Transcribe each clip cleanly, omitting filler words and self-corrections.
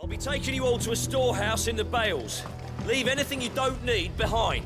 I'll be taking you all to a storehouse in the Bales. Leave anything you don't need behind.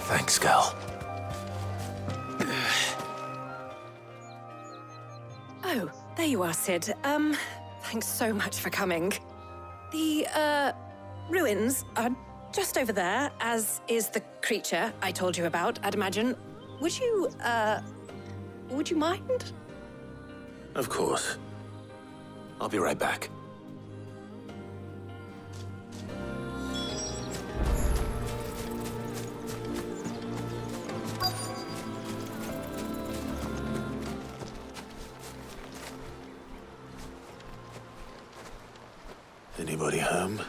Thanks, girl. Oh, there you are, Sid. Thanks so much for coming. The, ruins are just over there, as is the creature I told you about, I'd imagine. Would you mind? Of course. I'll be right back. Anybody home?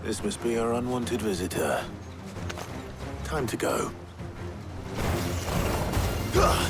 This must be our unwanted visitor. Time to go. Slow.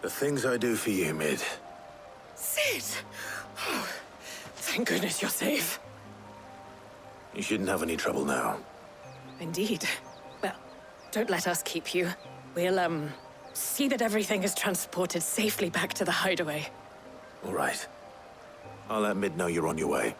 The things I do for you, Mid. Sid! Oh, thank goodness you're safe. You shouldn't have any trouble now. Indeed. Well, don't let us keep you. We'll, see that everything is transported safely back to the hideaway. All right. I'll let Mid know you're on your way.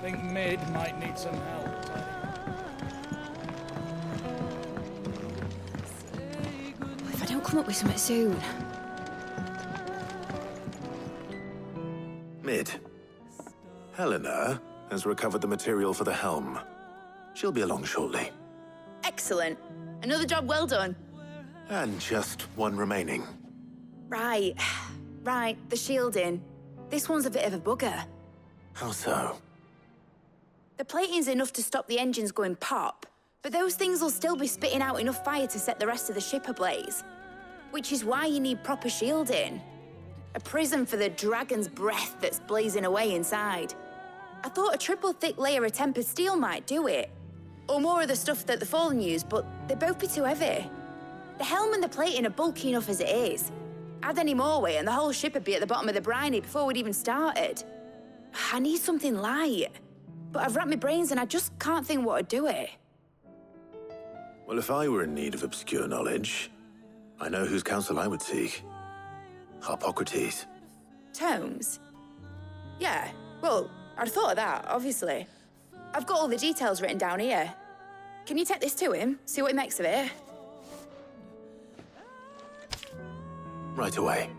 I think Mid might need some help. If I don't come up with something soon. Mid. Helena has recovered the material for the helm. She'll be along shortly. Excellent. Another job well done. And just one remaining. Right. Right, the shielding. This one's a bit of a bugger. How so? The plating's enough to stop the engines going pop, but those things will still be spitting out enough fire to set the rest of the ship ablaze. Which is why you need proper shielding. A prison for the dragon's breath that's blazing away inside. I thought a triple thick layer of tempered steel might do it. Or more of the stuff that the Fallen use, but they'd both be too heavy. The helm and the plating are bulky enough as it is. Add any more weight and the whole ship would be at the bottom of the briny before we'd even started. I need something light. But I've racked my brains and I just can't think what would do it. Well, if I were in need of obscure knowledge, I know whose counsel I would seek. Harpocrates. Tomes? Yeah, well, I'd thought of that, obviously. I've got all the details written down here. Can you take this to him, see what he makes of it? Right away.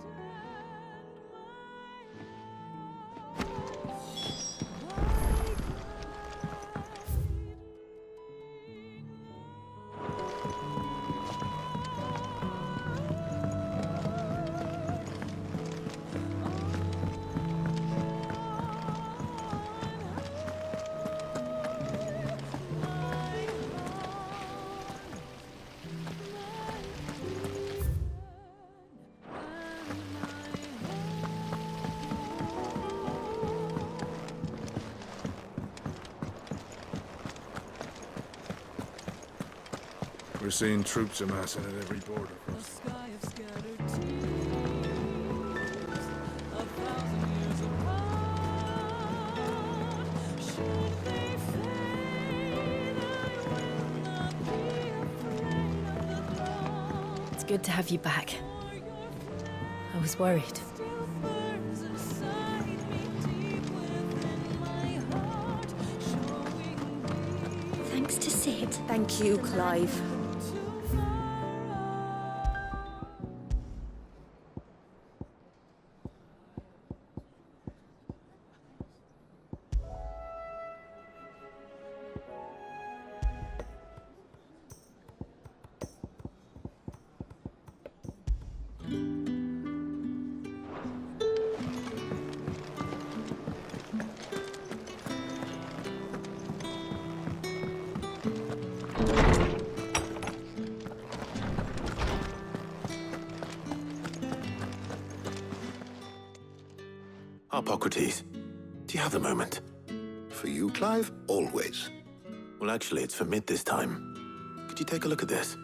We're seeing troops amassing at every border. It's good to have you back. I was worried. Thanks to Sid. Thank you, Clive. Harpocrates, do you have a moment? For you, Clive? Always. Well, actually, it's for Mid this time. Could you take a look at this?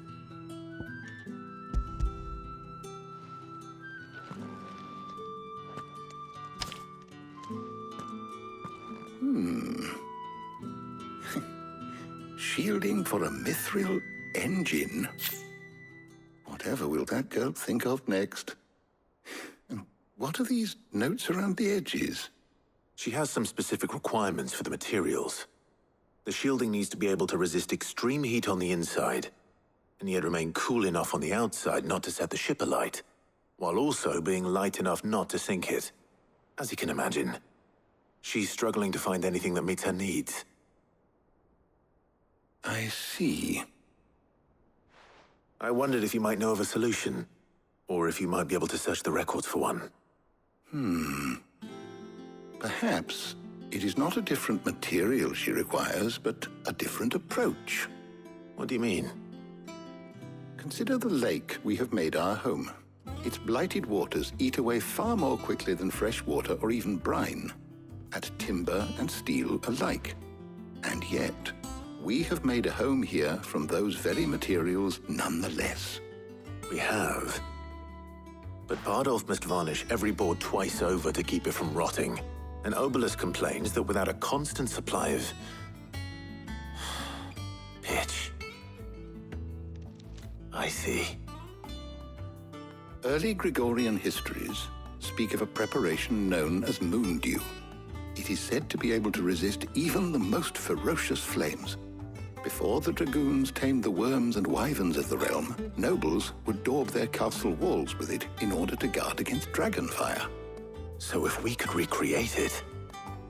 shielding for a mithril engine? Whatever will that girl think of next? And what are these notes around the edges? She has some specific requirements for the materials. The shielding needs to be able to resist extreme heat on the inside, and yet remain cool enough on the outside not to set the ship alight, while also being light enough not to sink it. As you can imagine, she's struggling to find anything that meets her needs. I see. I wondered if you might know of a solution, or if you might be able to search the records for one. Perhaps it is not a different material she requires, but a different approach. What do you mean? Consider the lake we have made our home. Its blighted waters eat away far more quickly than fresh water or even brine, at timber and steel alike. And yet, we have made a home here from those very materials nonetheless. We have. But Bardolph must varnish every board twice over to keep it from rotting. And Obelus complains that without a constant supply of pitch. I see. Early Gregorian histories speak of a preparation known as moon dew. It is said to be able to resist even the most ferocious flames. Before the dragoons tamed the worms and wyverns of the realm, nobles would daub their castle walls with it in order to guard against dragonfire. So if we could recreate it...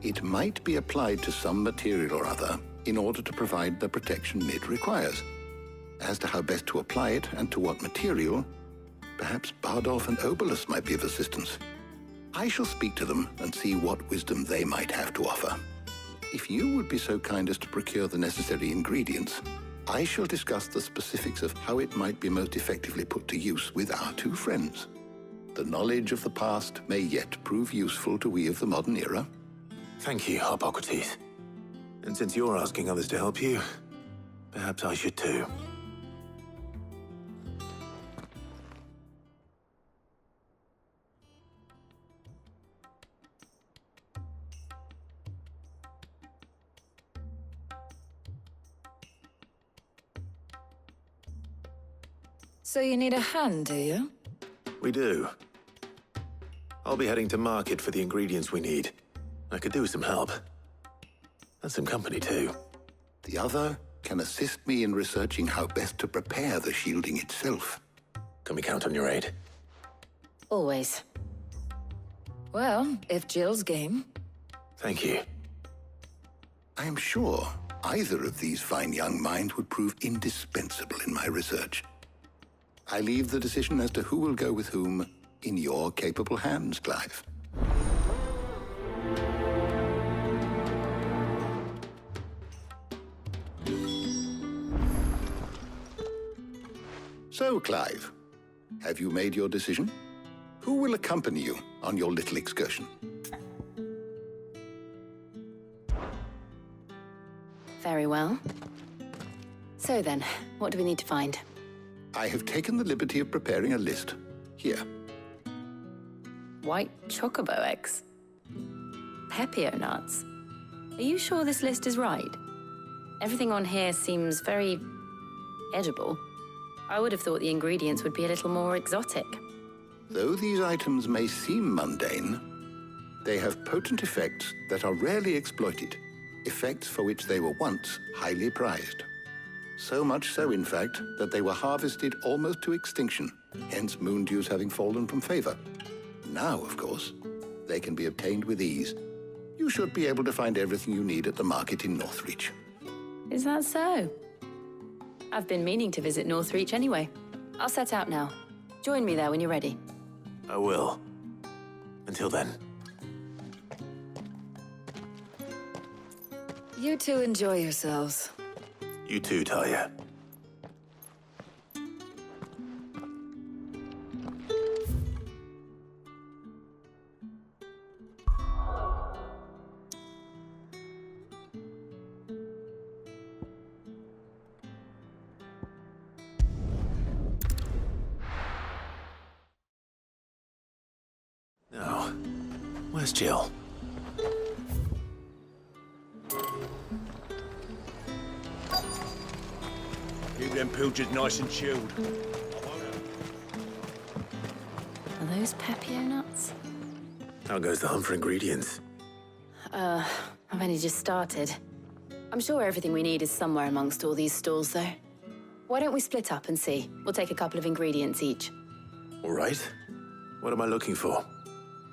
It might be applied to some material or other in order to provide the protection Mid requires. As to how best to apply it and to what material, perhaps Bardolph and Obelus might be of assistance. I shall speak to them and see what wisdom they might have to offer. If you would be so kind as to procure the necessary ingredients, I shall discuss the specifics of how it might be most effectively put to use with our two friends. The knowledge of the past may yet prove useful to we of the modern era. Thank you, Hippocrates. And since you're asking others to help you, perhaps I should too. So you need a hand, do you? We do. I'll be heading to market for the ingredients we need. I could do with some help. And some company, too. The other can assist me in researching how best to prepare the shielding itself. Can we count on your aid? Always. Well, if Jill's game. Thank you. I am sure either of these fine young minds would prove indispensable in my research. I leave the decision as to who will go with whom in your capable hands, Clive. So, Clive, have you made your decision? Who will accompany you on your little excursion? Very well. So then, what do we need to find? I have taken the liberty of preparing a list. Here. White chocobo eggs. Pepio nuts. Are you sure this list is right? Everything on here seems very edible. I would have thought the ingredients would be a little more exotic. Though these items may seem mundane, they have potent effects that are rarely exploited, effects for which they were once highly prized. So much so, in fact, that they were harvested almost to extinction, hence moon dews having fallen from favor. Now, of course, they can be obtained with ease. You should be able to find everything you need at the market in Northreach. Is that so? I've been meaning to visit Northreach anyway. I'll set out now. Join me there when you're ready. I will. Until then. You two enjoy yourselves. You too, Talia. Now, where's Jill? Keep them pilchards nice and chilled. Are those Pepio nuts? How goes the hunt for ingredients? I've only just started. I'm sure everything we need is somewhere amongst all these stalls, though. Why don't we split up and see? We'll take a couple of ingredients each. All right. What am I looking for?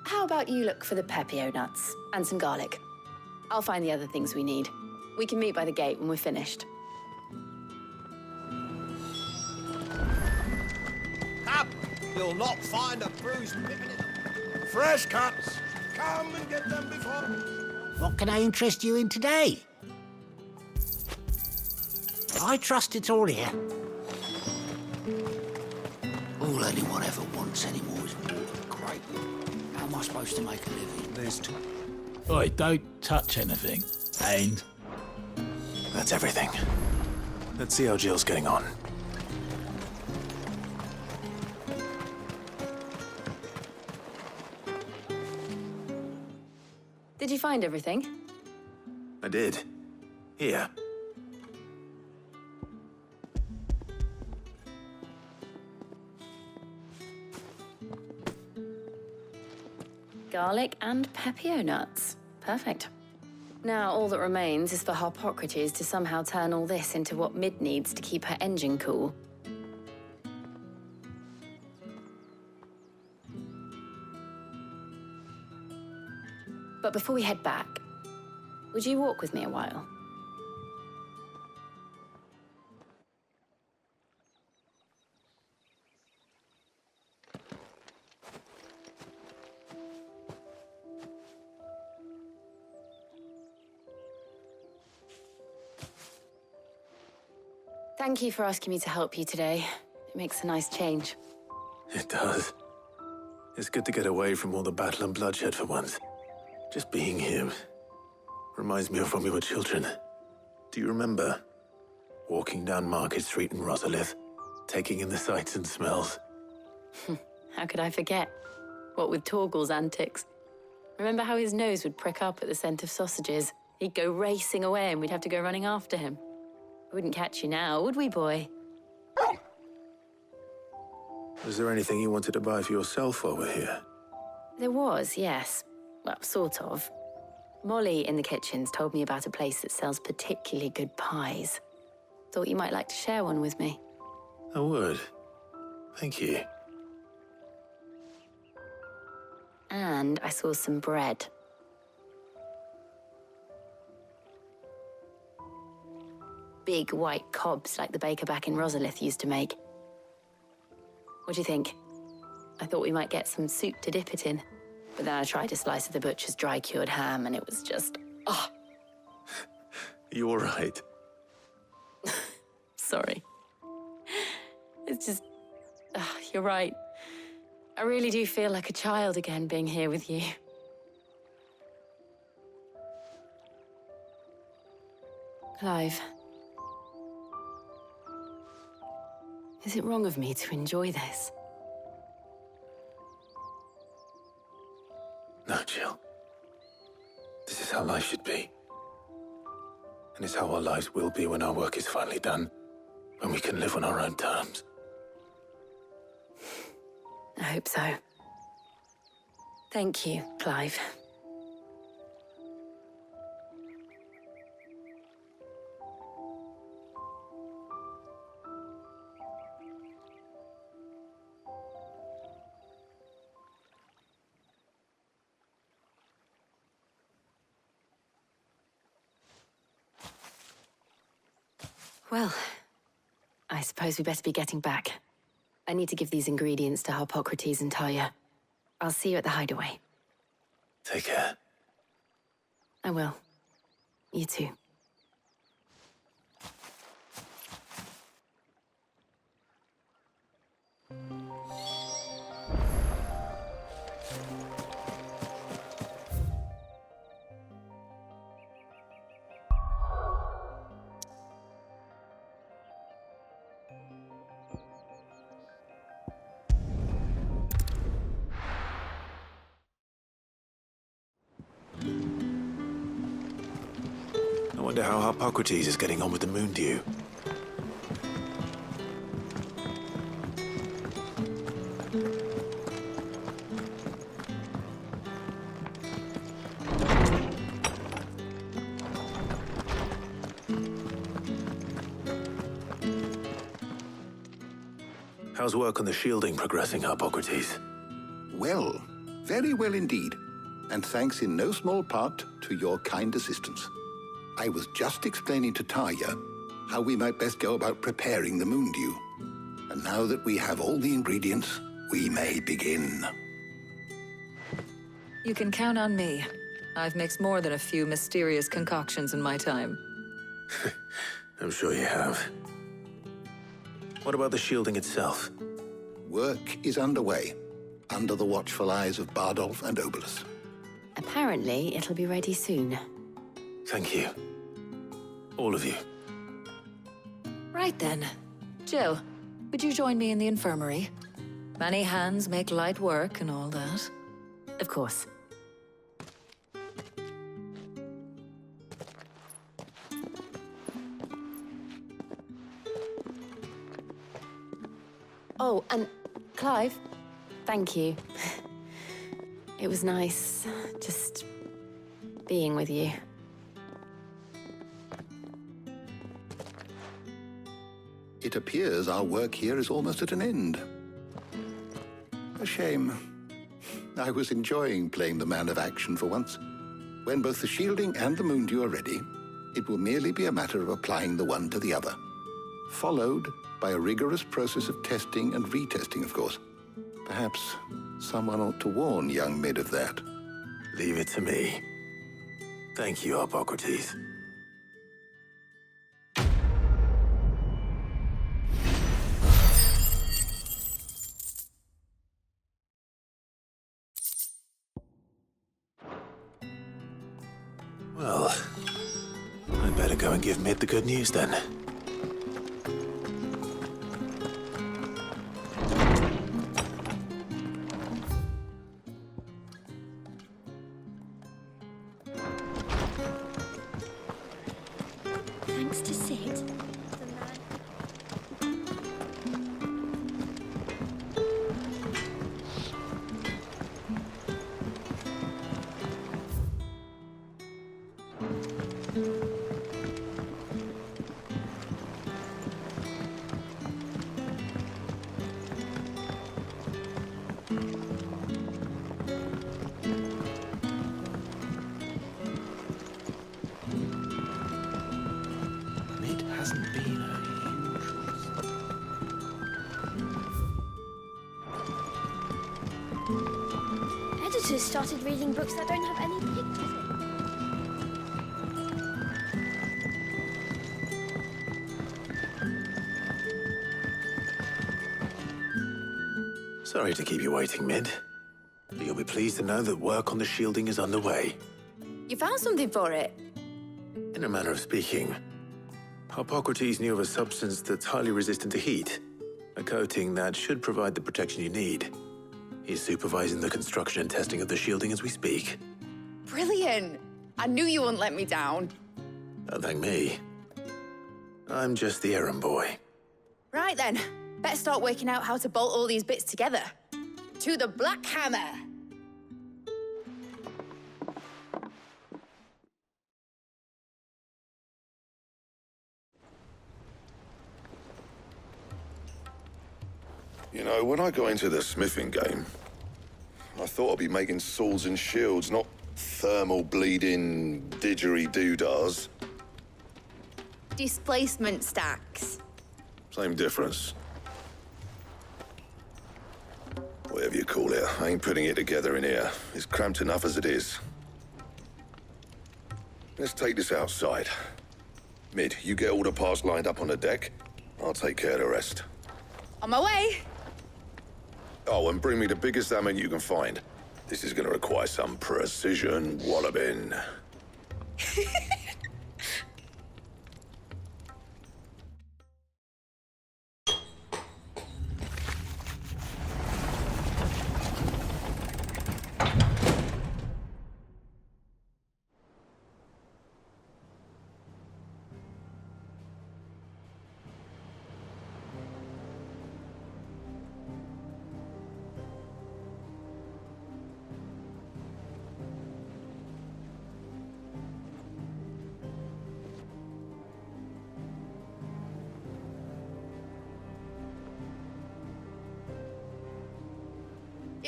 How about you look for the Pepio nuts and some garlic? I'll find the other things we need. We can meet by the gate when we're finished. Up! You'll not find a bruised pippin in the... Fresh cuts! Come and get them before... What can I interest you in today? I trust it's all here. All anyone ever wants anymore is water. Great. How am I supposed to make a living? Oi, don't touch anything. And That's everything. Let's see how Jill's getting on. Did you find everything? I did. Here. Garlic and Pepio nuts. Perfect. Now all that remains is for Harpocrates to somehow turn all this into what Mid needs to keep her engine cool. But before we head back, would you walk with me a while? Thank you for asking me to help you today. It makes a nice change. It does. It's good to get away from all the battle and bloodshed for once. Just being here reminds me of when we were children. Do you remember? Walking down Market Street in Rosalith, taking in the sights and smells. How could I forget? What with Torgal's antics. Remember how his nose would prick up at the scent of sausages? He'd go racing away and we'd have to go running after him. We wouldn't catch you now, would we, boy? Was there anything you wanted to buy for yourself while we're here? There was, yes. Well, sort of. Molly in the kitchens told me about a place that sells particularly good pies. Thought you might like to share one with me. I would. Thank you. And I saw some bread. Big white cobs like the baker back in Rosalith used to make. What do you think? I thought we might get some soup to dip it in. But then I tried a slice of the butcher's dry-cured ham and it was just... oh. You all right? Sorry. It's just... you're right. I really do feel like a child again being here with you. Clive. Is it wrong of me to enjoy this? No, Jill. This is how life should be. And it's how our lives will be when our work is finally done. When we can live on our own terms. I hope so. Thank you, Clive. Well, I suppose we better be getting back. I need to give these ingredients to Harpocrates and Talia. I'll see you at the hideaway. Take care. I will. You too. I wonder how Harpocrates is getting on with the moon dew. How's work on the shielding progressing, Hippocrates? Well, very well indeed. And thanks in no small part to your kind assistance. I was just explaining to Tarja how we might best go about preparing the moon dew. And now that we have all the ingredients, we may begin. You can count on me. I've mixed more than a few mysterious concoctions in my time. I'm sure you have. What about the shielding itself? Work is underway, under the watchful eyes of Bardolph and Obolus. Apparently, it'll be ready soon. Thank you. All of you. Right then. Jill, would you join me in the infirmary? Many hands make light work and all that. Of course. Oh, and Clive, thank you. It was nice, just being with you. It appears our work here is almost at an end. A shame. I was enjoying playing the man of action for once. When both the shielding and the moon dew are ready, it will merely be a matter of applying the one to the other. Followed by a rigorous process of testing and retesting, of course. Perhaps someone ought to warn young Mid of that. Leave it to me. Thank you, Hippocrates. Well, I'd better go and give Mid the good news then. Thanks to Sid. Editors started reading books that don't have any pictures in. Sorry to keep you waiting, Mid. But you'll be pleased to know that work on the shielding is underway. You found something for it? In a manner of speaking, Hippocrates knew of a substance that's highly resistant to heat, a coating that should provide the protection you need. He's supervising the construction and testing of the shielding as we speak. Brilliant! I knew you wouldn't let me down. Don't thank me. I'm just the errand boy. Right then, better start working out how to bolt all these bits together. To the Black Hammer! You know, when I got into the smithing game, I thought I'd be making swords and shields, not thermal bleeding didgeridoo-dahs. Displacement stacks. Same difference. Whatever you call it, I ain't putting it together in here. It's cramped enough as it is. Let's take this outside. Mid, you get all the parts lined up on the deck. I'll take care of the rest. On my way! Oh, and bring me the biggest hammer you can find. This is gonna require some precision walloping.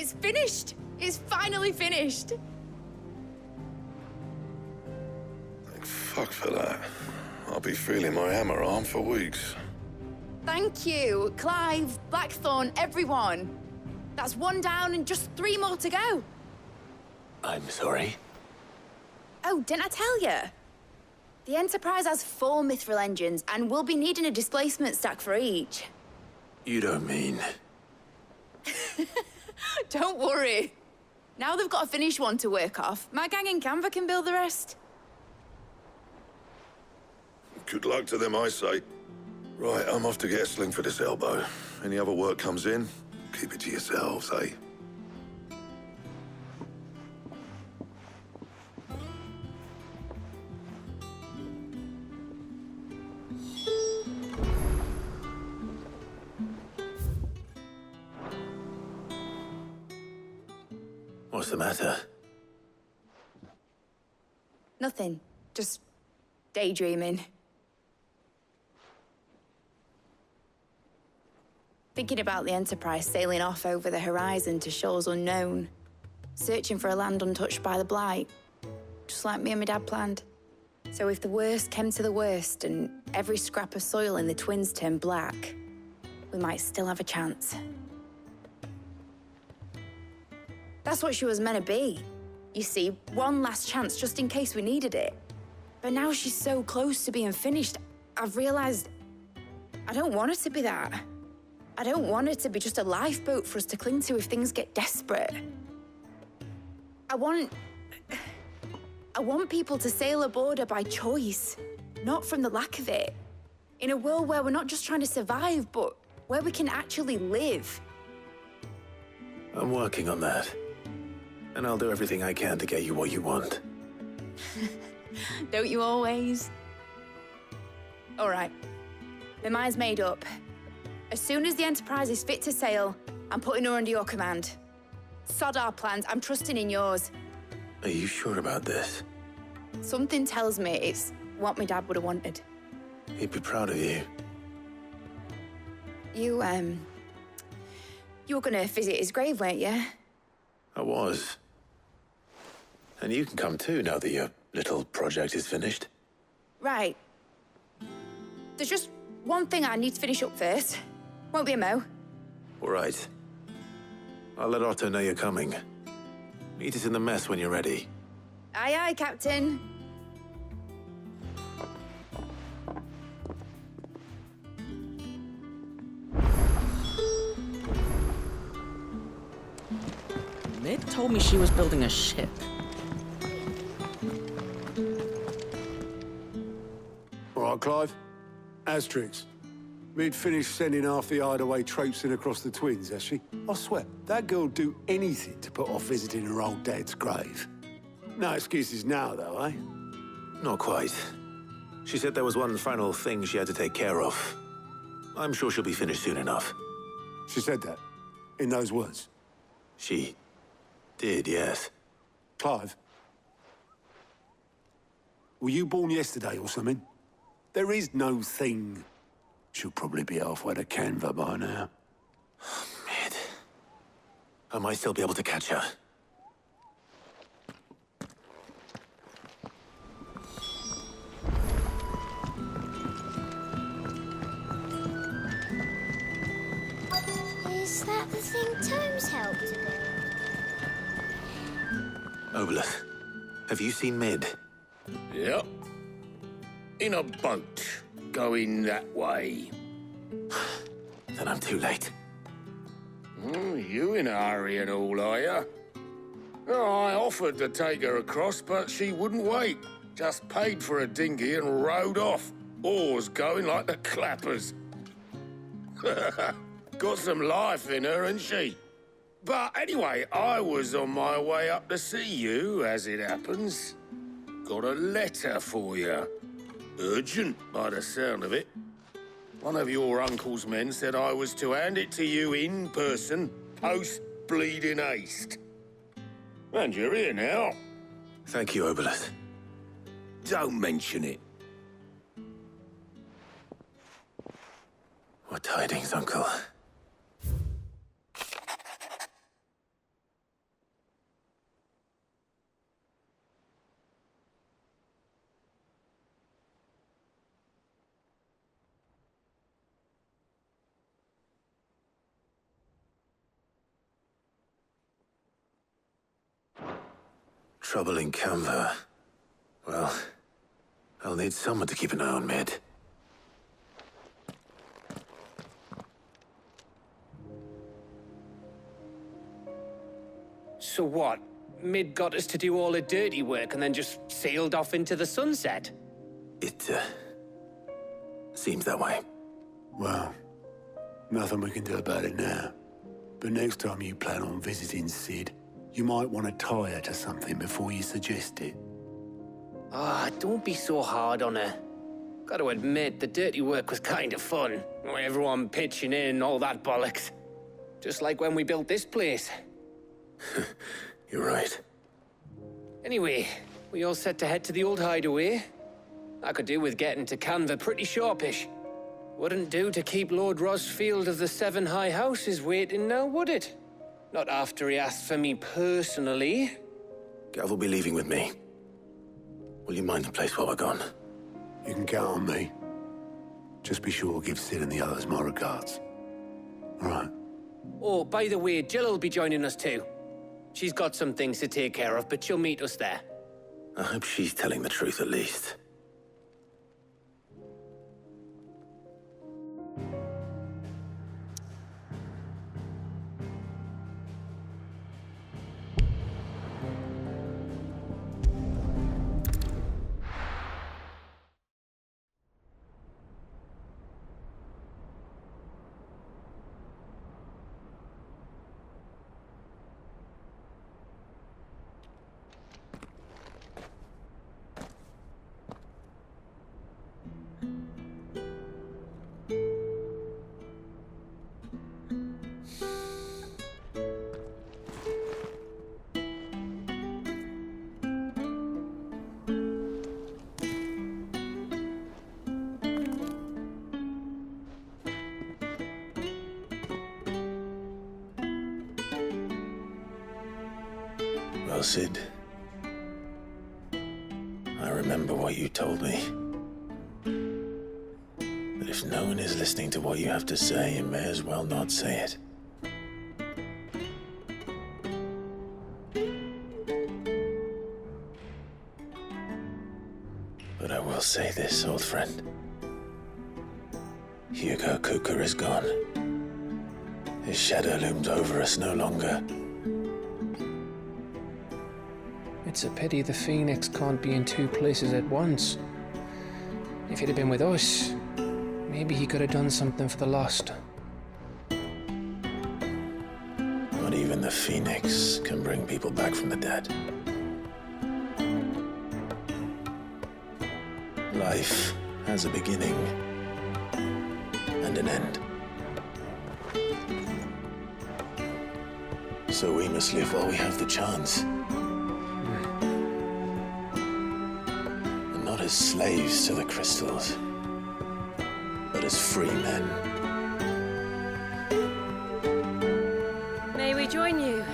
It's finished! It's finally finished! Thank fuck for that. I'll be feeling my hammer arm for weeks. Thank you, Clive, Blackthorn, everyone. That's 1 down and just 3 more to go. I'm sorry. Oh, didn't I tell you? The Enterprise has 4 mithril engines, and we'll be needing a displacement stack for each. You don't mean... Don't worry. Now they've got a finished one to work off, my gang in Canva can build the rest. Good luck to them, I say. Right, I'm off to get a sling for this elbow. Any other work comes in, keep it to yourselves, eh? What's the matter? Nothing. Just daydreaming. Thinking about the Enterprise sailing off over the horizon to shores unknown, searching for a land untouched by the Blight, just like me and my dad planned. So if the worst came to the worst and every scrap of soil in the Twins turned black, we might still have a chance. That's what she was meant to be. You see, one last chance just in case we needed it. But now she's so close to being finished, I've realized I don't want her to be that. I don't want her to be just a lifeboat for us to cling to if things get desperate. I want people to sail aboard her by choice, not from the lack of it. In a world where we're not just trying to survive, but where we can actually live. I'm working on that. And I'll do everything I can to get you what you want. Don't you always? All right. My mind's made up. As soon as the Enterprise is fit to sail, I'm putting her under your command. Sod our plans, I'm trusting in yours. Are you sure about this? Something tells me it's what my dad would have wanted. He'd be proud of you. You were gonna visit his grave, weren't you? I was. And you can come too now that your little project is finished. Right. There's just one thing I need to finish up first. Won't be a mo. All right. I'll let Otto know you're coming. Meet us in the mess when you're ready. Aye, aye, Captain. Mid told me she was building a ship. All right, Clive. Asterix. Mid finished sending half the hideaway traipsing across the Twins, has she? I swear, that girl'd do anything to put off visiting her old dad's grave. No excuses now, though, eh? Not quite. She said there was one final thing she had to take care of. I'm sure she'll be finished soon enough. She said that? In those words? She did, yes. Clive? Were you born yesterday or something? There is no thing. She'll probably be halfway to Canva by now. Mid. I might still be able to catch her. Is that the thing Tomes helped to build? Obolus, have you seen Mid? Yep. In a boat, going that way. Then I'm too late. You in a hurry and all, are you? Oh, I offered to take her across, but she wouldn't wait. Just paid for a dinghy and rowed off. Oars going like the clappers. Got some life in her, ain't she? But anyway, I was on my way up to see you, as it happens. Got a letter for you. Urgent, by the sound of it. One of your uncle's men said I was to hand it to you in person, post-bleeding haste. And you're here now. Thank you, Obolus. Don't mention it. What tidings, Uncle? Trouble in Canva. Well, I'll need someone to keep an eye on Mid. So what? Mid got us to do all the dirty work and then just sailed off into the sunset? It, seems that way. Well, nothing we can do about it now. But next time you plan on visiting Sid, you might want to tie her to something before you suggest it. Ah, don't be so hard on her. Gotta admit, the dirty work was kind of fun. Everyone pitching in, all that bollocks. Just like when we built this place. You're right. Anyway, we all set to head to the old hideaway. I could do with getting to Canva pretty sharpish. Wouldn't do to keep Lord Rosfield of the Seven High Houses waiting now, would it? Not after he asked for me personally. Gav will be leaving with me. Will you mind the place while we're gone? You can count on me. Just be sure to give Sid and the others my regards. All right. Oh, by the way, Jill will be joining us too. She's got some things to take care of, but she'll meet us there. I hope she's telling the truth at least. Well, Sid, I remember what you told me. That if no one is listening to what you have to say, you may as well not say it. But I will say this, old friend. Hugo Cooker is gone. His shadow looms over us no longer. It's a pity the Phoenix can't be in two places at once. If he'd have been with us, maybe he could have done something for the lost. Not even the Phoenix can bring people back from the dead. Life has a beginning and an end. So we must live while we have the chance. Not as slaves to the crystals, but as free men. May we join you?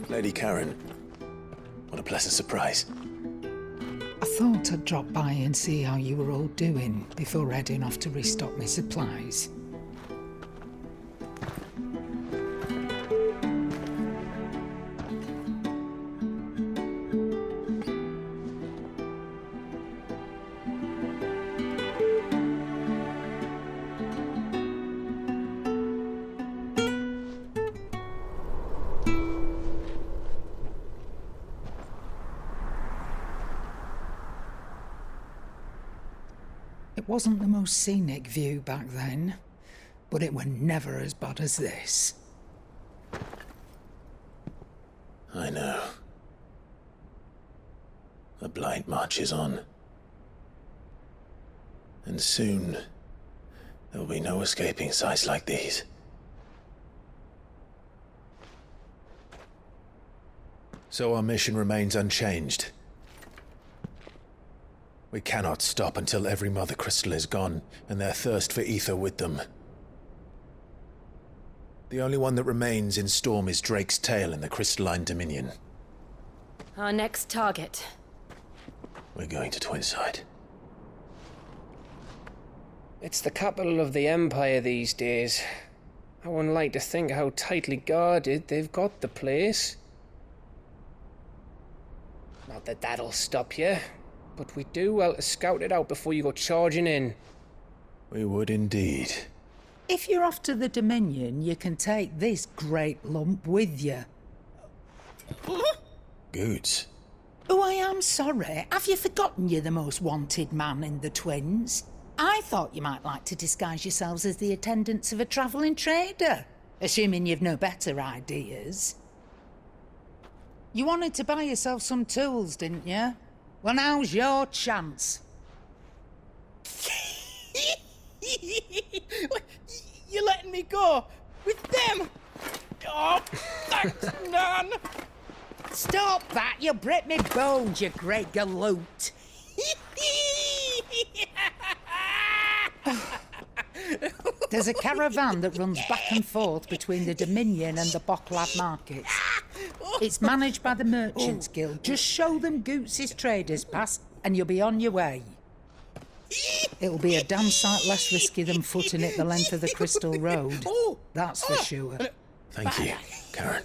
Lady Karen, what a pleasant surprise. I thought I'd drop by and see how you were all doing before heading off to restock my supplies. It wasn't the most scenic view back then, but it were never as bad as this. I know. The Blight marches on. And soon, there will be no escaping sights like these. So our mission remains unchanged. We cannot stop until every Mother Crystal is gone, and their thirst for ether with them. The only one that remains in Storm is Drake's tail in the Crystalline Dominion. Our next target. We're going to Twinside. It's the capital of the Empire these days. I wouldn't like to think how tightly guarded they've got the place. Not that that'll stop you, but we do well to scout it out before you go charging in. We would indeed. If you're off to the Dominion, you can take this great lump with you. Goods. Oh, I am sorry. Have you forgotten you're the most wanted man in the Twins? I thought you might like to disguise yourselves as the attendants of a travelling trader, assuming you've no better ideas. You wanted to buy yourself some tools, didn't you? Well, now's your chance. You're letting me go with them? Oh, thanks, Nan. Stop that! You'll break me bones, you great galoot. There's a caravan that runs back and forth between the Dominion and the Bocklad markets. It's managed by the Merchants Guild. Just show them Goots' traders pass and you'll be on your way. It'll be a damn sight less risky than footing it the length of the Crystal Road. That's for sure. Thank you, Karen.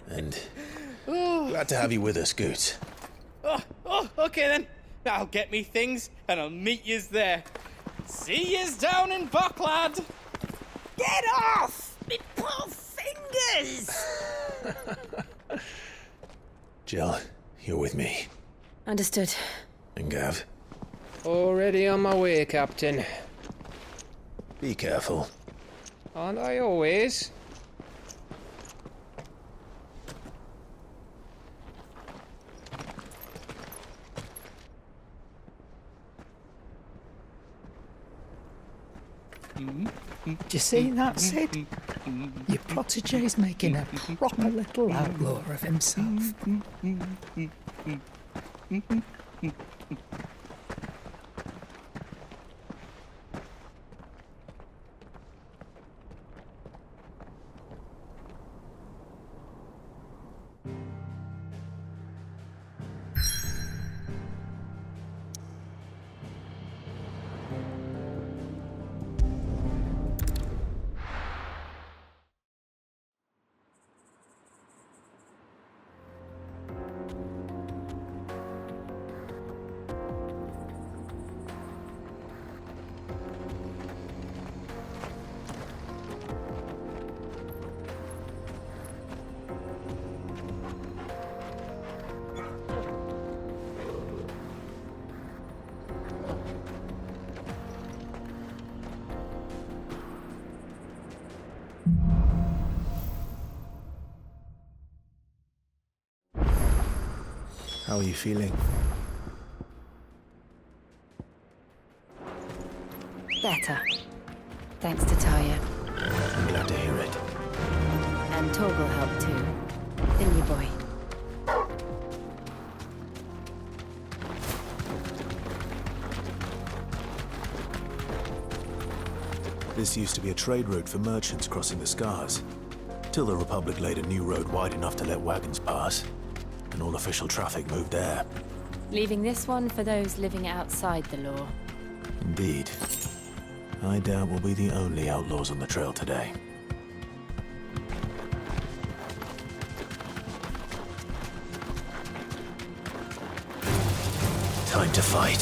And glad to have you with us, Goots. Okay then. I'll get me things and I'll meet yous there. See yous down in Bocklad. Get off! Me poor fingers! Jill, you're with me. Understood. And Gav. Already on my way, Captain. Be careful. Aren't I always? Do you see that, Sid? Your protege's making a proper little outlaw of himself. How are you feeling? Better. Thanks to Taya. I'm glad to hear it. And Torgal helped too. Didn't you, boy? This used to be a trade route for merchants crossing the Scars, till the Republic laid a new road wide enough to let wagons pass, and all official traffic moved there. Leaving this one for those living outside the law. Indeed. I doubt we'll be the only outlaws on the trail today. Time to fight.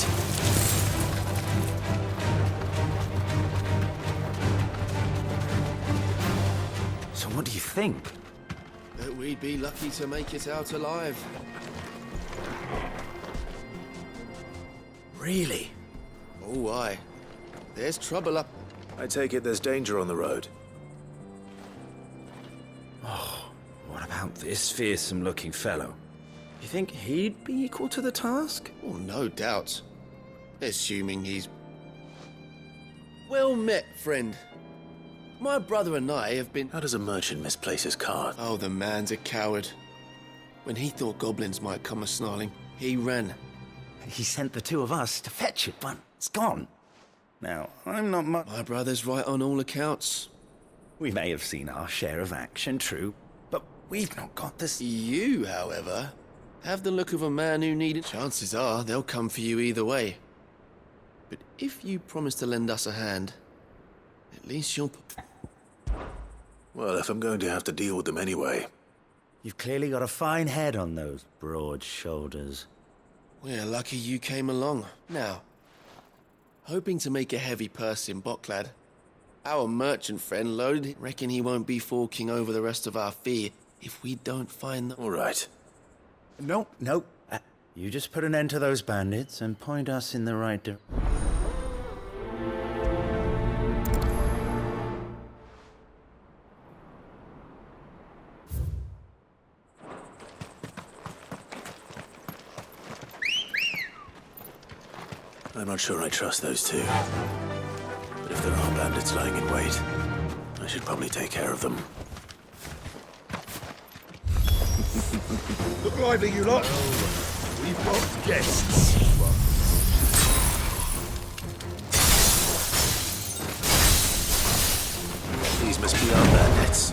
So what do you think? That we'd be lucky to make it out alive. Really? Oh, aye. There's trouble up. I take it there's danger on the road. Oh, what about this fearsome-looking fellow? You think he'd be equal to the task? Oh, no doubt. Assuming he's... Well met, friend. My brother and I have been... How does a merchant misplace his cart? Oh, the man's a coward. When he thought goblins might come a-snarling, he ran. He sent the two of us to fetch it, but it's gone. Now, I'm not much... My brother's right on all accounts. We may have seen our share of action, true, but we've not got this... You, however, have the look of a man who needed... Chances are they'll come for you either way. But If you promise to lend us a hand, at least you'll... Well, if I'm going to have to deal with them anyway. You've clearly got a fine head on those broad shoulders. We're lucky you came along. Now, hoping to make a heavy purse in Boklad, our merchant friend loaded. Reckon he won't be forking over the rest of our fee if we don't find them. All right. No. You just put an end to those bandits and point us in the right direction. I'm not sure I trust those two. But if there are bandits lying in wait, I should probably take care of them. Look lively, you lot. We've got guests. These must be our bandits.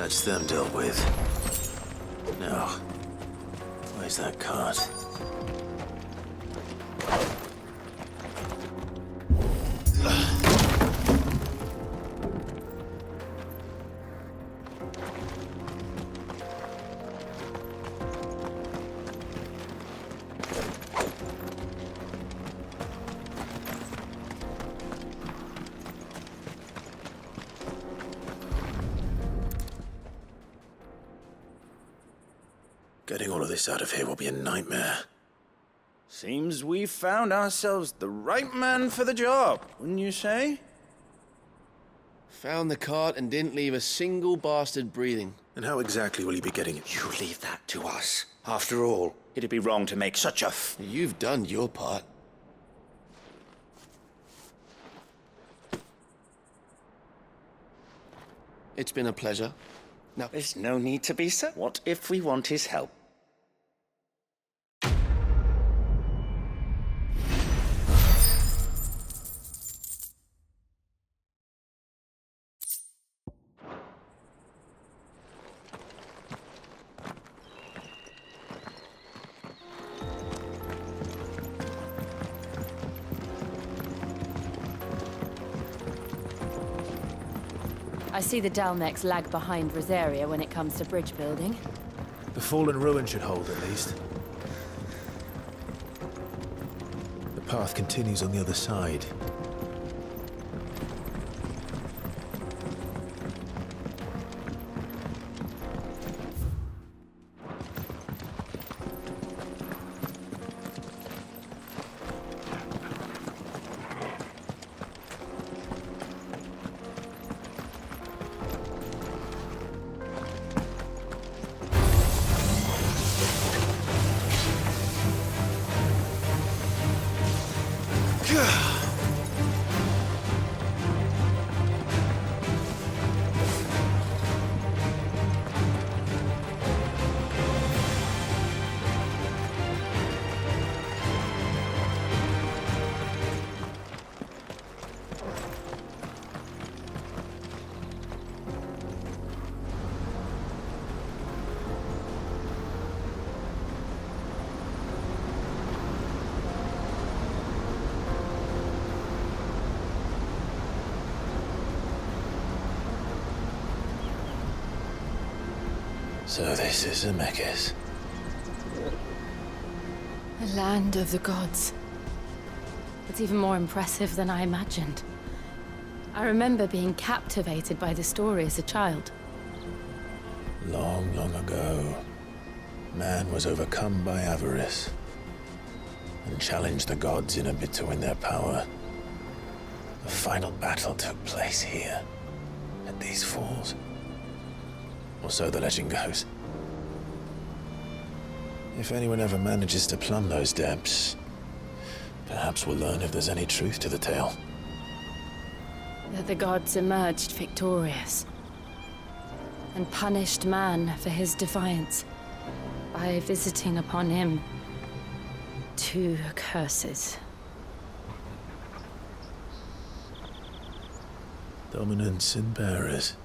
That's them dealt with. Now, where's that cart? Getting all of this out of here will be a nightmare. Seems we've found ourselves the right man for the job, wouldn't you say? Found the cart and didn't leave a single bastard breathing. And how exactly will you be getting it? You leave that to us. After all, it'd be wrong to make such a You've done your part. It's been a pleasure. Now, there's no need to be so. What if we want his help? I see the Dalnecs lag behind Rosaria when it comes to bridge building. The fallen ruin should hold, at least. The path continues on the other side. So this is Zemeckis. The land of the gods. It's even more impressive than I imagined. I remember being captivated by the story as a child. Long, long ago, man was overcome by avarice and challenged the gods in a bid to win their power. The final battle took place here, at these falls. Or so the legend goes. If anyone ever manages to plumb those depths, perhaps we'll learn if there's any truth to the tale. That the gods emerged victorious and punished man for his defiance by visiting upon him 2 curses. Dominants and bearers.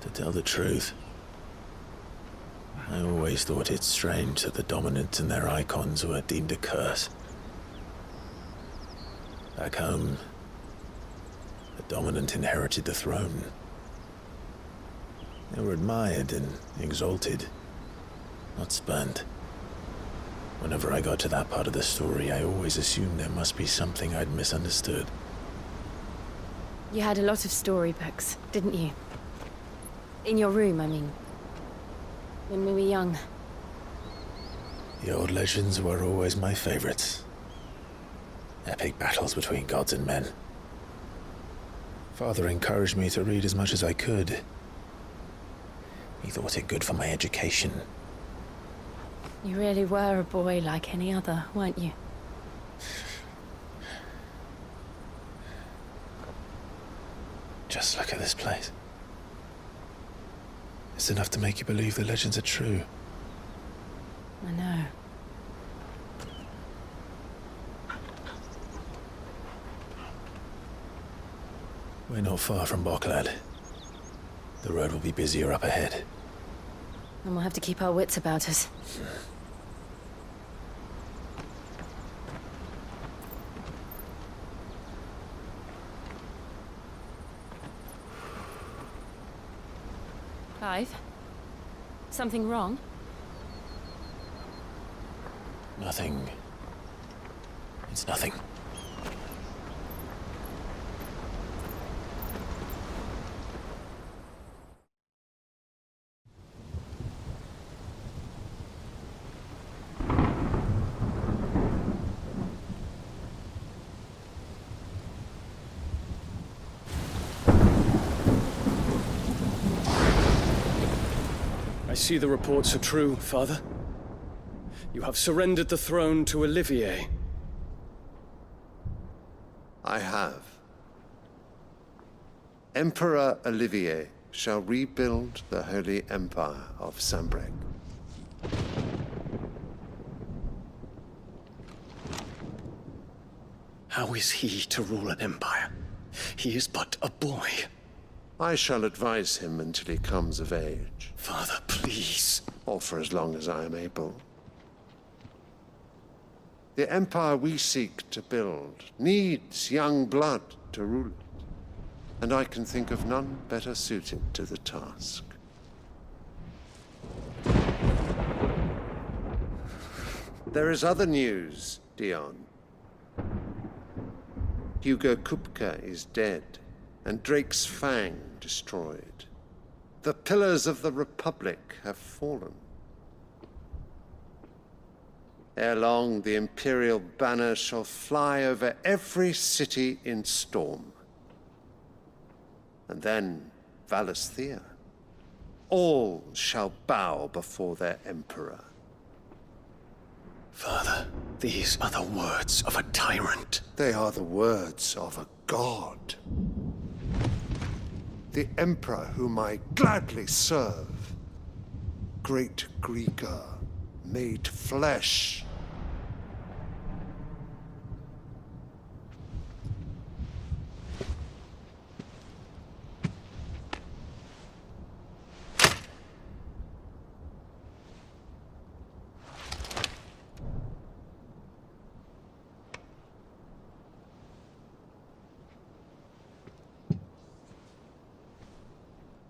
To tell the truth, I always thought it strange that the dominant and their icons were deemed a curse. Back home, the dominant inherited the throne. They were admired and exalted, not spurned. Whenever I got to that part of the story, I always assumed there must be something I'd misunderstood. You had a lot of storybooks, didn't you? In your room, I mean. When we were young. The old legends were always my favorites. Epic battles between gods and men. Father encouraged me to read as much as I could. He thought it good for my education. You really were a boy like any other, weren't you? Just look at this place. It's enough to make you believe the legends are true. I know. We're not far from Boklad. The road will be busier up ahead. And we'll have to keep our wits about us. Clive? Something wrong? Nothing. It's nothing. I see the reports are true, Father. You have surrendered the throne to Olivier. I have. Emperor Olivier shall rebuild the Holy Empire of Sanbreque. How is he to rule an empire? He is but a boy. I shall advise him until he comes of age. Father, please. Or for as long as I am able. The empire we seek to build needs young blood to rule it. and I can think of none better suited to the task. There is other news, Dion. Hugo Kupka is dead, and Drake's Fang destroyed. The pillars of the Republic have fallen. Ere long, the Imperial banner shall fly over every city in Storm. And then, Valisthea. All shall bow before their Emperor. Father, these are the words of a tyrant. They are the words of a god. The Emperor whom I gladly serve. Great Greeker, made flesh.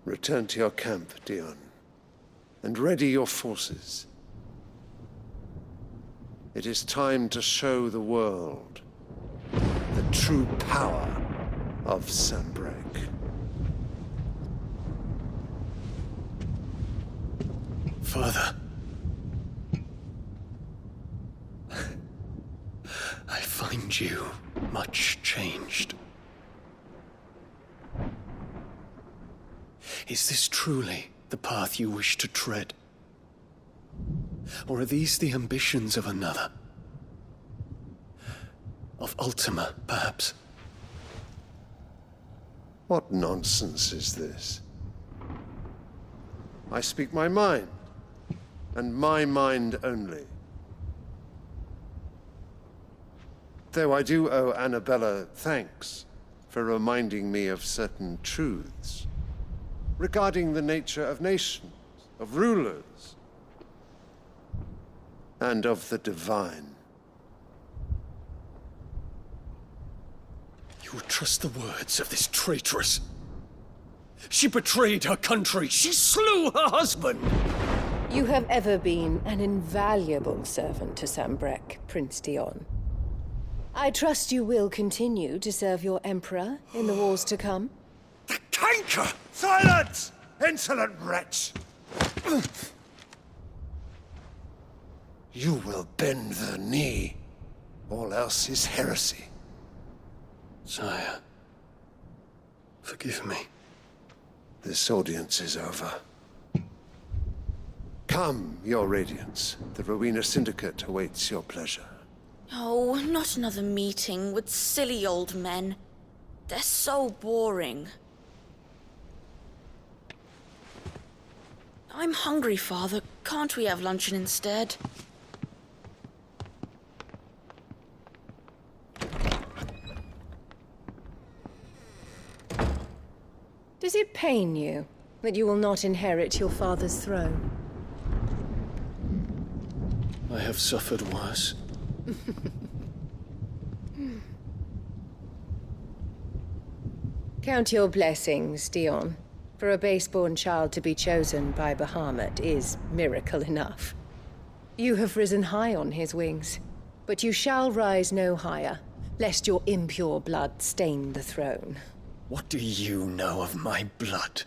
Return to your camp, Dion, and ready your forces. It is time to show the world the true power of Sanbreque. Father. I find you much changed. Is this truly the path you wish to tread? Or are these the ambitions of another? Of Ultima, perhaps? What nonsense is this? I speak my mind, and my mind only. Though I do owe Annabella thanks for reminding me of certain truths regarding the nature of nations, of rulers, and of the divine. You would trust the words of this traitress? She betrayed her country. She slew her husband. You have ever been an invaluable servant to Sanbreque, Prince Dion. I trust you will continue to serve your Emperor in the wars to come. The canker! Silence! Insolent wretch! You will bend the knee. All else is heresy. Sire, forgive me. This audience is over. Come, your Radiance. The Rowena Syndicate awaits your pleasure. Oh, not another meeting with silly old men. They're so boring. I'm hungry, Father. Can't we have luncheon instead? Does it pain you that you will not inherit your father's throne? I have suffered worse. Count your blessings, Dion. For a base-born child to be chosen by Bahamut is miracle enough. You have risen high on his wings, but you shall rise no higher, lest your impure blood stain the throne. What do you know of my blood?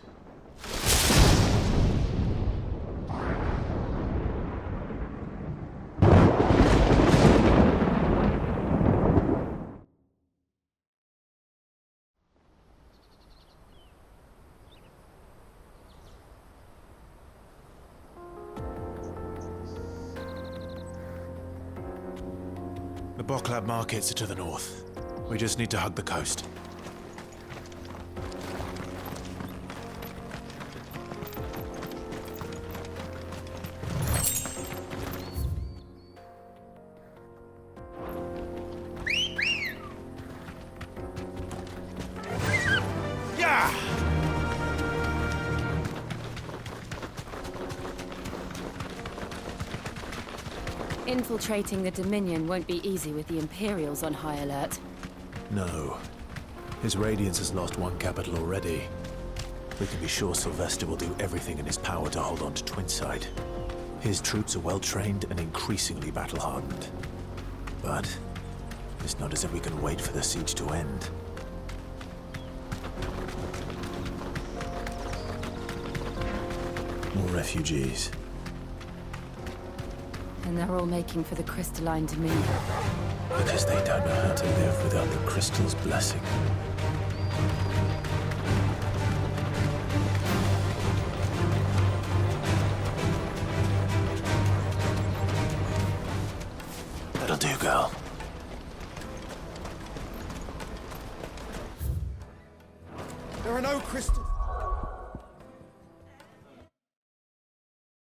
The Boklab markets are to the north. We just need to hug the coast. Infiltrating the Dominion won't be easy with the Imperials on high alert. No. His Radiance has lost one capital already. We can be sure Sylvester will do everything in his power to hold on to Twinside. His troops are well-trained and increasingly battle-hardened. But it's not as if we can wait for the siege to end. More refugees. And they're all making for the crystalline dominion. Because they don't know how to live without the crystal's blessing. That'll do, girl. There are no crystals.